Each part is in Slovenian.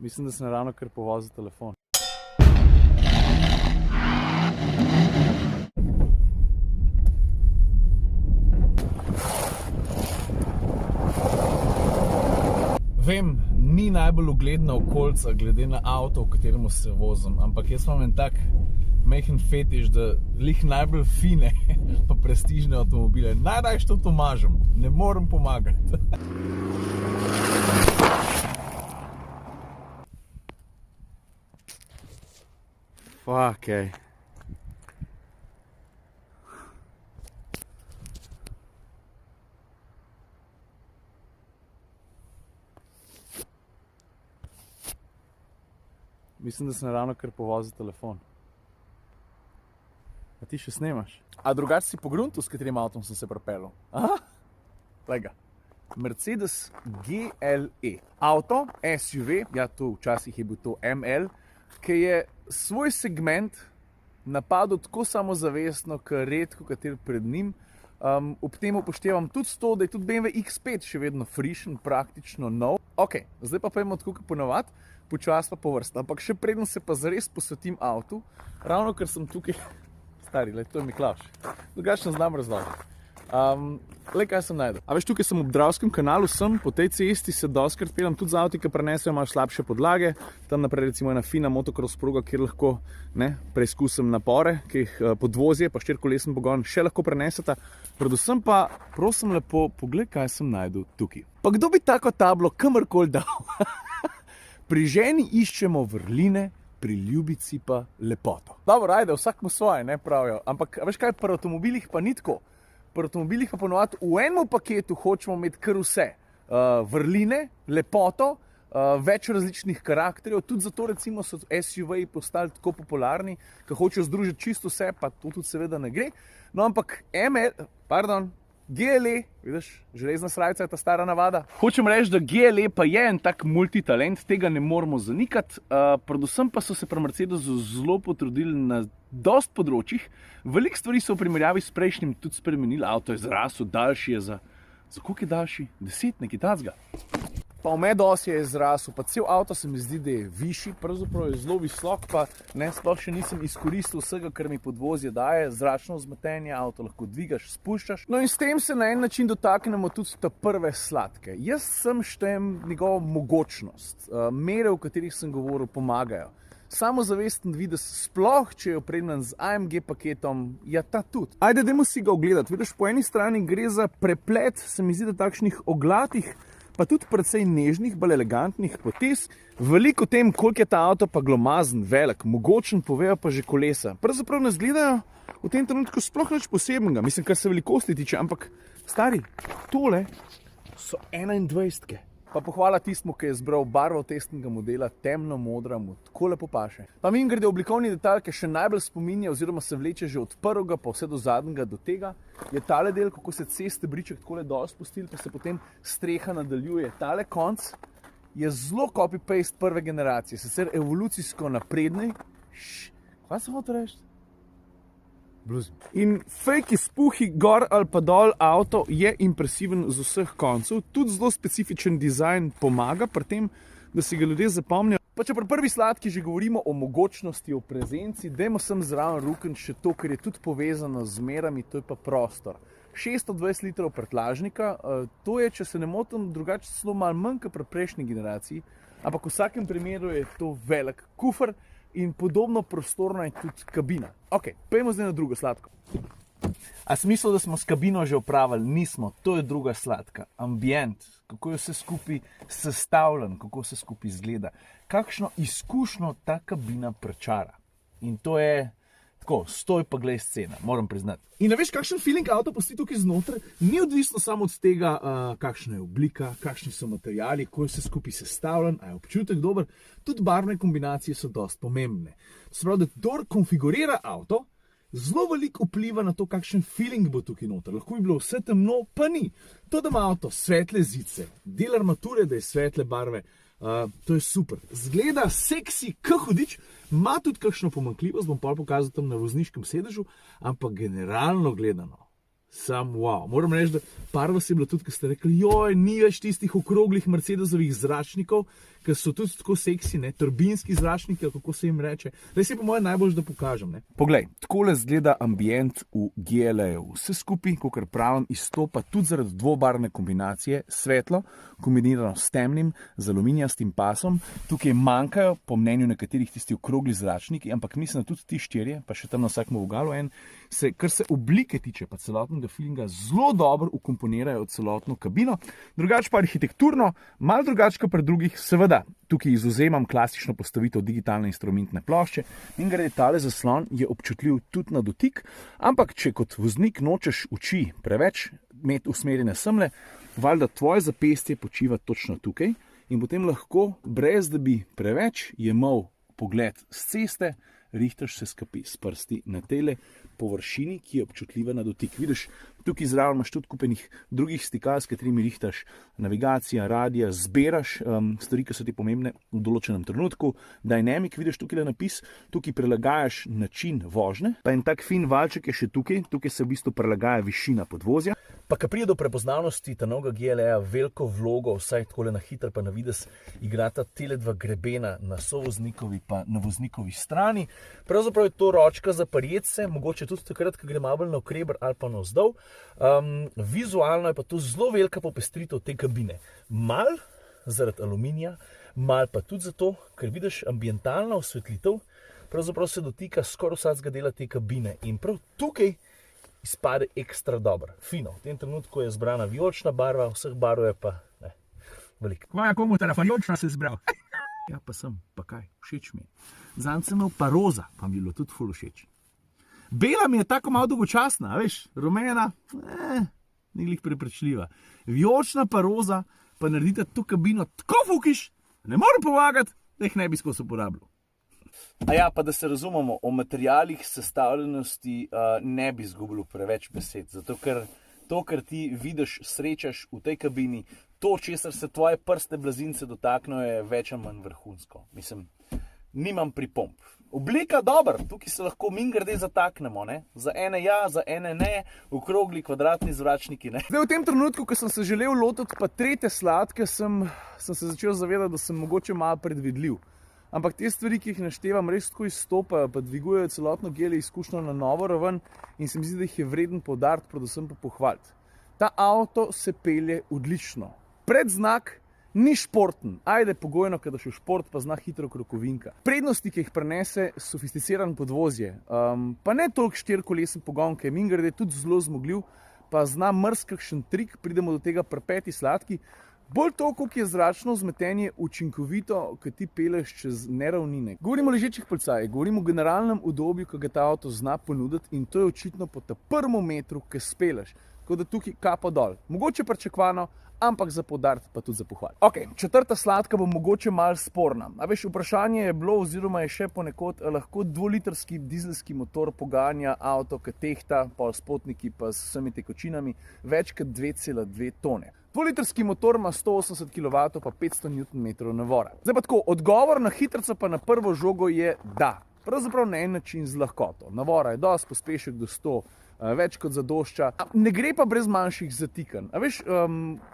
Mislim, da sem ravno kar povozil telefon. Vem, ni najbolj ugledna okolica glede na avto, v katerem se vozim, ampak jaz imam en tak majhen fetiš, da lih najbolj fine pa prestižne avtomobile najrajši to tomažem, ne morem pomagati. Fuck, ej. Mislim, da sem ravno kar povozil telefon. A ti še snemaš? A drugače si pogruntil, s katerim avtom sem se pripeljal? Aha, glej ga. Mercedes GLE. Avto, SUV, ja to včasih je bil to ML, ki je svoj segment napadel tako samozavestno, kot redko kateri pred njim. Ob tem upoštevam tudi to, da je tudi BMW X5 še vedno frišen, praktično nov. Ok, zdaj pa pojmo tako, kot ponovadi, počas pa po vrst. Ampak še preden se pa zares posvetim avtu, ravno ker sem tukaj, stari, to je Miklavž, drugače ne znam razložiti. Kaj sem najdel? A veš, tukaj sem ob Dravskem kanalu, po tej cesti se doskrat peljem tudi z avti, ki prenesejo malo slabše podlage. Tam naprej recimo ena fina motocross proga, kjer lahko preizkusim napore, ki jih podvozje pa štirikolesen pogon še lahko preneseta. Predvsem pa, prosim lepo, poglej, kaj sem najdel tukaj. Pa kdo bi tako tablo kamorkoli dal? Pri ženi iščemo vrline, pri ljubici pa lepoto. Dobro, ajde, vsak mu svoje, ne pravijo. Ampak, veš kaj, pri avtomobilih pa ni tako. Pri avtomobilih pa ponovadi v enem paketu hočemo imeti kar vse. Vrline, lepoto, več različnih karakterjev, tudi zato recimo so SUV-ji postali tako popularni, ki hočejo združiti čisto vse, pa to tudi seveda ne gre. No, ampak GLE, vidiš, železna srajca je ta stara navada. Hočem reči, da GLE pa je en tak multitalent, tega ne moramo zanikati, predvsem pa so se pri Mercedesu zelo potrudili na dosti področjih. Veliko stvari so v primerjavi s prejšnjim tudi spremenili, avto je zrasel, daljši je za koliko je daljši? 10, nekaj tacga. Pa omedos je zrasel, pa cel avto se mi zdi, da je višji, pravzaprav je zelo visok, pa sploh še nisem izkoristil vsega, kar mi podvozje daje, zračno vzmetenje, avto lahko dvigaš, spuščaš. No in s tem se na en način dotaknemo tudi te prve sladke. Jaz sem štejem njegovo mogočnost, mere, v katerih sem govoril, pomagajo. Samozavesten videz, sploh če je opremljen z AMG paketom, ja ta tudi. Ajde, dajmo si ga ogledati. Vidiš, po eni strani gre za preplet, se mi zdi, da takšnih oglatih, pa tudi precej nežnih, bolj elegantnih potez. Veliko o tem, koliko je ta avto pa glomazen, velik, mogočen, povejo pa že kolesa. Pravzaprav nas gledajo v tem trenutku sploh nič posebnega, mislim, kar se velikosti tiče, ampak stari, tole so 21-ke. Pa pohvala tistmu, ki je izbral barvo testnega modela, temno modra, mu tako lepo paše. Pa mimogrede oblikovni detalj, ki še najbolj spominja oziroma se vleče že od prvega pa vse do zadnjega do tega, je tale del, kako se stebriček takole dol spustil, pa se potem streha nadaljuje. Tale konc je zelo copy-paste prve generacije, sicer evolucijsko naprednej. Kaj sem hotel reči? Bluzim. In fake izpuhi gor ali pa dol avto je impresiven z vseh koncev, tudi zelo specifičen dizajn pomaga pri tem, da si ga ljudje zapomnijo. Pa če pri prvi sladki že govorimo o mogočnosti, o prezenci, dajmo sem zraven ruken še to, kar je tudi povezano z merami, to je pa prostor. 620 litrov prtljažnika, to je, če se ne motim, drugače celo malo manj kot pri prejšnji generaciji, ampak v vsakem primeru je to velik kufer, in podobno prostorna je tudi kabina. Ok, pojmo zdaj na drugo sladko. A smisel, da smo s kabino že opravili? Nismo, to je druga sladka. Ambient, kako je vse skupaj sestavljen, kako vse skupaj izgleda. Kakšno izkušnjo ta kabina prečara. In to je tako, stoj pa glej scena, moram priznati. In veš, kakšen feeling avto pusti tukaj znotraj, ni odvisno samo od tega, kakšna je oblika, kakšni so materiali, kako je vse skupaj sestavljen, a je občutek dober, tudi barvne kombinacije so dosti pomembne. Se pravi, da kdor konfigurira avto, zelo veliko vpliva na to, kakšen feeling bo tukaj noter. Lahko bi bilo vse temno, pa ni. To, da ima avto svetle zice, del armature, da je svetle barve, to je super. Zgleda seksi, hudič, ima tudi kakšno pomanjkljivost, bom pa pokazal tam na vozniškem sedežu, ampak generalno gledano, Sam wow. Moram reči, da par vas je bilo tudi, ki ste rekli, joj, ni več tistih okroglih Mercedesovih zračnikov, ki so tudi tako seksi, ne, turbinski zračniki, kako se jim reče. Zdaj si po mojem najbolj, da pokažem, ne. Poglej, takole izgleda ambient v GLA-ju. Vse skupaj, kakor pravim, izstopa tudi zaradi dvobarvne kombinacije, svetlo, kombinirano s temnim, z aluminijastim pasom. Tukaj manjkajo, po mnenju nekaterih, tisti okrogli zračniki, ampak mislim, da tudi ti štirje, pa še tam na vsakem vogalu en, kar se oblike tiče, pa celotnega feelinga, zelo dobro ukomponirajo celotno kabino. Drugače pa arhitekturno, malo drugače kot pri drugih, seveda, tukaj izvzemam klasično postavitev digitalne instrumentne plošče in grede tale zaslon je občutljiv tudi na dotik, ampak če kot voznik nočeš oči preveč imeti usmerjene semle, valjda tvoje zapestje počiva točno tukaj in potem lahko, brez da bi preveč jemal pogled s ceste, rihtaš se skupaj s prsti na tele površini, ki je občutljiva na dotik. Vidiš, tukaj zraven imaš tudi kupenih drugih stikal, s katerimi rihtaš navigacija, radija, zbiraš stvari, ki so ti pomembne v določenem trenutku. Dynamic, vidiš tukaj napis, tukaj prilagajaš način vožnje, pa en tak fin valček je še tukaj se v bistvu prilagaja višina podvozja. Pa ko pride do prepoznavnosti ta novega GLA, veliko vlogo, vsaj takole na hitro pa na videz, igrata tele dva grebena na sovoznikovi pa na voznikovi strani. Pravzaprav je to ročka za prijetse, mogoče tudi takrat, ko gre malo bolj navkreber ali pa navzdol. Vizualno je pa to zelo velika popestritev te kabine. Mal zaradi aluminija, mal pa tudi zato, ker vidiš ambientalna osvetlitev, pravzaprav se dotika skoraj vsakega dela te kabine in prav tukaj izpade ekstra dobro, fino. V tem trenutku je zbrana vijolična barva, vseh barv je pa ne, veliko. Kvaja komu vijolična se zbral? Ja, pa sem, pa kaj, všeč mi je. Zanj sem imel pa roza, pa mi je bilo tudi ful všeč. Bela mi je tako malo dolgočasna, veš, rumena, ni glih prepričljiva. Vijolična pa roza, pa naredite to kabino tako fukiš, ne morem pomagati, da jih ne bi skozi uporabljal. A ja, pa da se razumemo, o materialih sestavljenosti ne bi izgubljal preveč besed, zato ker to, kar ti vidiš, srečaš v tej kabini, to, česar se tvoje prste blazince dotaknejo, je več ali manj vrhunsko. Mislim, nimam pripomb. Oblika dober, tukaj se lahko mimogrede zataknemo, ne? Za ene ja, za ene ne, okrogli kvadratni zračniki, ne. Zdaj v tem trenutku, ko sem se želel lotiti pa tretje sladke, sem se začel zavedati, da sem mogoče malo predvidljiv. Ampak te stvari, ki jih naštevam, res tako izstopajo, pa dvigujejo celotno GLA izkušnjo na novo raven in se mi zdi, da jih je vreden poudariti, predvsem pa pohvaliti. Ta avto se pelje odlično. Predznak ni športen, ajde pogojno, kada še v šport, pa zna hitro krokovinka. Prednosti, ki jih prenese sofisticiran podvozje, pa ne toliko štirikolesen pogon, ki je mimogrede tudi zelo zmogljiv, pa zna kakšen trik, pridemo do tega pri peti sladki. Bolj to, koliko je zračno vzmetenje učinkovito, ko ti peleš čez neravnine. Govorim o ležečih policajih, govorim o generalnem udobju, ki ga ta avto zna ponuditi in to je očitno po ta prvem metru, ki speleš. Tako da tukaj kapo dol. Mogoče pričakovano, ampak za poudariti pa tudi za pohvaliti. Ok, četrta sladka bo mogoče malo sporna. A veš, vprašanje je bilo oziroma je še ponekod, lahko dvolitrski dizelski motor poganja avto, ki tehta, pol spotniki pa s vsemi tekočinami, več kot 2,2 tone. Dvolitrski motor ima 180 kW pa 500 Nm navora. Zdaj pa tako, odgovor na hitrico pa na prvo žogo je da. Pravzaprav na en način z lahkoto. Navora je dosti, pospešek do 100, več kot zadošča. Ne gre pa brez manjših zatikanj. A veš,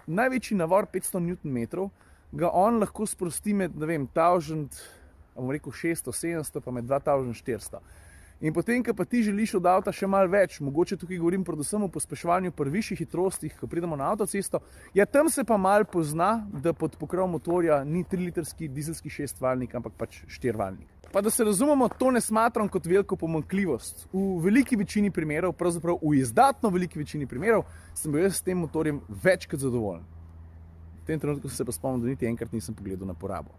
največji navor 500 Nm ga on lahko sprosti med, ne vem, 1600-700 pa med 2400. In potem, ko pa ti želiš od avta še malo več, mogoče tukaj govorim predvsem o pospeševanju pri višjih hitrostih, ko pridemo na avtocesto, ja, tam se pa malo pozna, da pod pokrov motorja ni 3-litrski dizelski 6-valjnik, ampak pač 4-valjnik. Pa da se razumemo, to ne smatram kot veliko pomanjkljivost. V veliki večini primerov, pravzaprav v izdatno veliki večini primerov, sem bil jaz s tem motorjem več kot zadovoljen. V tem trenutku se pa spomnim, da niti enkrat nisem pogledal na porabo.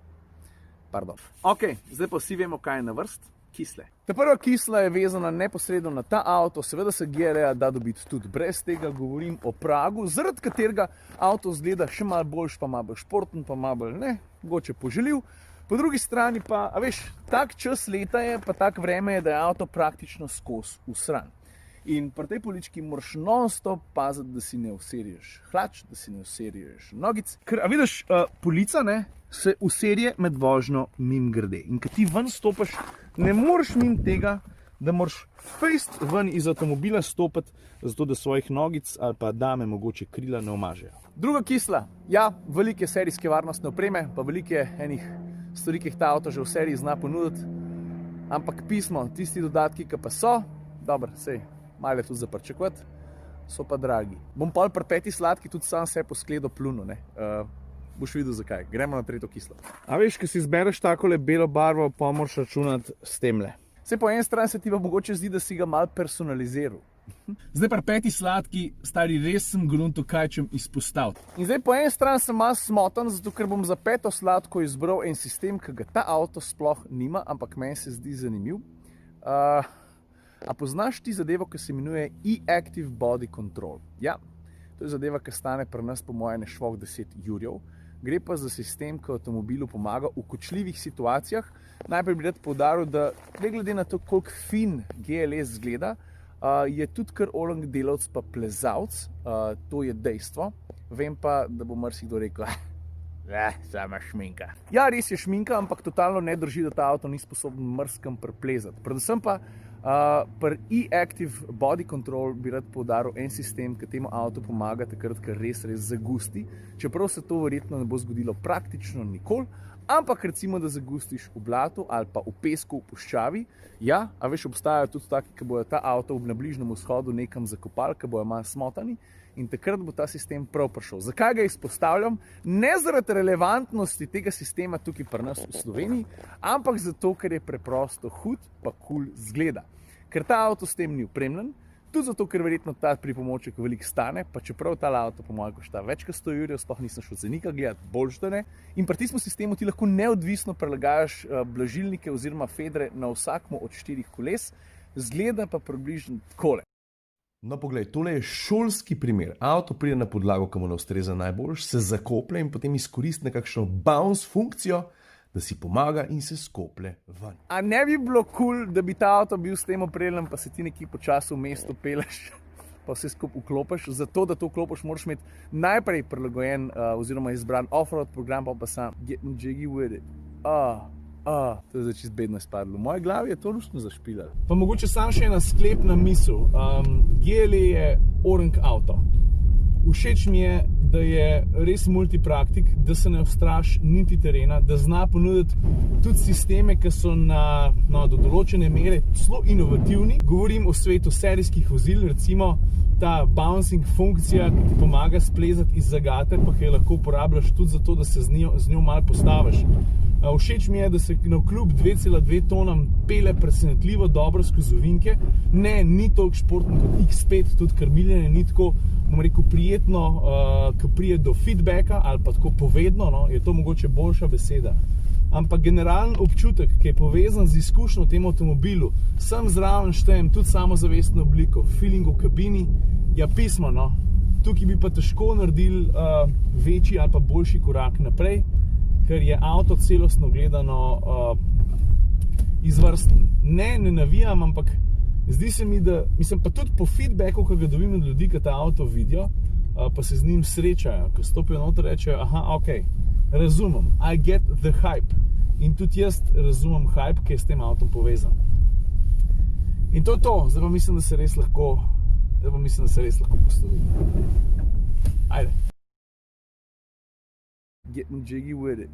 Pardon. Ok, zdaj pa vsi vemo, kaj je na vrst. Kisle. Ta prva kisla je vezana neposredno na ta avto, seveda se GLA da dobiti tudi brez tega, govorim o pragu, zaradi katerega avto zgleda še malo boljš, pa malo bolj športen, pa malo bolj ne, mogoče poželjiv. Po drugi strani pa, a veš, tak čas leta je, pa tak vreme je, da je avto praktično skozi usran. In pri tej polički moraš non-stop paziti, da si ne userješ hlač, da si ne userješ nogic. Ker, a vidiš, polica, ne, se userje med vožnjo mimogrede. In ko ti ven stopaš, ne moreš mimo tega, da moraš fejst ven iz avtomobila stopiti, zato da svojih nogic ali pa dame mogoče krila ne omažejo. Druga kisla, ja, velike serijske varnostne opreme, pa velike enih stvari, ki jih ta avto že v seriji zna ponuditi, ampak pismo, tisti dodatki, ki pa so, dobro, sej, malo je tudi za pričakovati, so pa dragi. Bom pol pri 5. sladki tudi sam se po skledo plunil, ne. Boš videl zakaj. Gremo na 3. kislo. A veš, ko si izbereš takole belo barvo, pa moraš računati s temle. Sej po eni strani se ti pa mogoče zdi, da si ga malo personaliziral. Zdaj pri 5. sladki, stari, res sem grunto kaj čem izpostaviti. In zdaj po eni strani sem malo smotan, zato ker bom za 5. sladko izbral en sistem, ki ga ta avto sploh nima, ampak meni se zdi zanimiv. A poznaš ti zadevo, ki se imenuje e-active body control? Ja, to je zadeva, ki stane pri nas po moje nešvok 10 jurjev. Gre pa za sistem, ki avtomobilu pomaga v kočljivih situacijah. Najprej bi rad poudaril, da ne glede na to, koliko fin GLS zgleda, je tudi kar olang delavc pa plezalc, to je dejstvo. Vem pa, da bo marsikdo rekel, sama šminka. Ja, res je šminka, ampak totalno ne drži, da ta avto ni sposoben mrskam preplezati. Predvsem pa pri e-active body control bi rad poudaril en sistem, ki temu avtu pomaga takrat, ker res zagusti. Čeprav se to verjetno ne bo zgodilo praktično nikoli, ampak recimo, da zagustiš v blatu ali pa v pesku, v puščavi. Ja, a veš, obstajajo tudi taki, ki bojo ta avto na Bližnjem vzhodu nekam zakopali, ki bojo malo smotani. In takrat bo ta sistem prav prišel. Zakaj ga izpostavljam? Ne zaradi relevantnosti tega sistema tukaj pri nas v Sloveniji, ampak zato, ker je preprosto hud pa kul zgleda. Ker ta avto s tem ni opremljen, tudi zato, ker verjetno ta pripomoček veliko stane, pa čeprav ta avto po mojem košta več kot 100 jurjev, sploh nisem šel cenika gledati, boljše da ne. In pri tistem sistemu ti lahko neodvisno prilagajaš blažilnike oziroma fedre na vsakmo od 4 koles, zgleda pa približno takole. No, poglej, tole je šolski primer. Avto pride na podlago, ki mu ne ustreza najboljš, se zakoplje in potem izkoristi nekakšno bounce funkcijo, da si pomaga in se skoplje ven. A ne bi bilo kul, da bi ta avto bil s tem opremljen, pa se ti nekje počasi v mestu peleš, pa vse skupaj vklopiš. Zato, da to vklopiš, moraš imeti najprej prilagojen oziroma izbran off-road program, pa sam getting jiggy with it. To je zdaj čisto bedno izpadlo. V moji glavi je to luštno zašpilalo. Pa mogoče sam še ena sklepna misel. GLE je orang avto. Všeč mi je, da je res multipraktik, da se ne ustraši niti terena, da zna ponuditi tudi sisteme, ki so do določene mere zelo inovativni. Govorim o svetu serijskih vozil, recimo ta bouncing funkcija, ki ti pomaga splezati iz zagate, pa ki jo lahko uporabljaš tudi zato, da se z njo malo postaviš. Všeč mi je, da se navkljub 2,2 tonam pele presenetljivo dobro skozi ovinke. Ne, ni toliko športno kot X5, tudi krmiljenje ni tako, bom rekel, prijetno, ko prije do feedbacka ali pa tako povedno, no, je to mogoče boljša beseda. Ampak generalen občutek, ki je povezan z izkušnjo v tem avtomobilu, sem zraven štejem tudi samozavestno obliko, feeling v kabini, ja pismo, no. Tukaj bi pa težko naredili večji ali pa boljši korak naprej, ker je avto celostno gledano izvrsten. Ne navijam, ampak zdi se mi, da, mislim pa tudi po feedbacku, ki ga dobim od ljudi, ki ta avto vidijo, pa se z njim srečajo, ko stopijo noter, rečejo, aha, ok, razumem, I get the hype. In tudi jaz razumem hype, ki je s tem avtom povezan. In to je to, zdaj pa mislim, da se res lahko poslovim. Ajde. Getting jiggy with it.